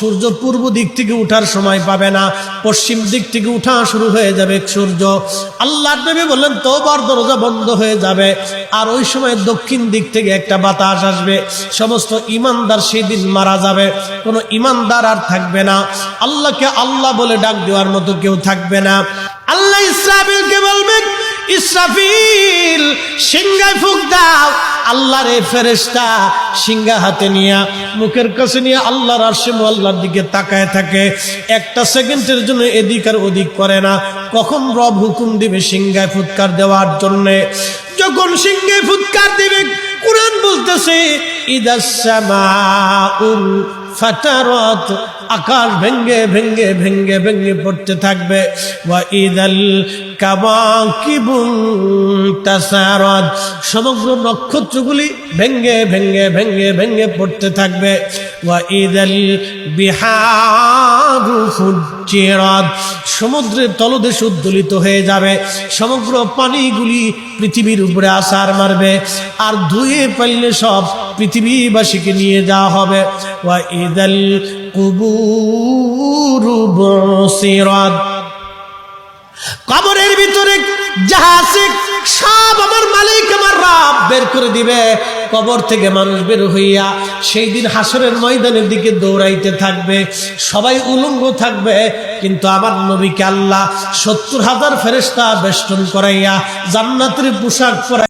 সূর্য পূর্ব দিক থেকে উঠার সময় পাবে না, পশ্চিম দিক থেকে উঠা শুরু হয়ে যাবে সূর্য। আল্লাহর নবী বললেন তওবার দরজা বন্ধ হয়ে যাবে, আর ওই সময় দক্ষিণ দিক থেকে একটা বাতাস আসবে। সমস্ত ঈমানদার সেই দিন মারা যাবে, কোনো ঈমানদার আর থাকবে না। আল্লাহকে আল্লাহ বলে ডাক দেওয়ার মতো কেউ থাকবে না। আল্লাহ ইসরাফিলকে বলবেন, ইসরাফিল সিংহায় ফুঁক দাও। আল্লাহর এই ফেরেশতা সিংহা হাতে নিয়ে মুখের কাছে নিয়ে আল্লাহর আরশে আল্লাহর দিকে তাকায় থাকে, একটা সেকেন্ডের জন্য এদিক আর ওদিক করে না। কখন রব হুকুম দিবে সিংহায় ফুৎকার দেওয়ার জন্য, যখন সিংহায় ফুৎকার দিবে, কুরআন বলতেছে ইদাস সামাউল ফাতারাত, আকাশ ভেঙ্গে ভেঙ্গে ভেঙ্গে ভেঙ্গে পড়তে থাকবে। ওয়া ইদাল কাওয়াকিবু তাসারাত, সমগ্র নক্ষত্রগুলি ভেঙ্গে ভেঙ্গে ভেঙ্গে ভেঙ্গে পড়তে থাকবে। ওয়া ইদাল বিহারু ফুজ্জিরাত, সমুদ্রের তলদেশ উদ্দোলিত হয়ে যাবে, সমগ্র পানিগুলি পৃথিবীর উপরে আছার মারবে, আর ধুয়ে ফেললে সব পৃথিবীবাসীকে নিয়ে যাওয়া হবে। ওয়া ইদাল কুবুরু বুসিরাত, কবরের ভিতরে যাহা আছে সব আমার মালিক আমার রব বের করে দিবে। কবর থেকে মানুষ বের হইয়া সেই দিন হাসরের ময়দানের দিকে দৌড়াইতে থাকবে, সবাই উলঙ্গ থাকবে, কিন্তু আমার নবীকে আল্লাহ ৭০,০০০ ফেরেশতা বেষ্টন করাইয়া জান্নাতের পোশাক পরাইয়া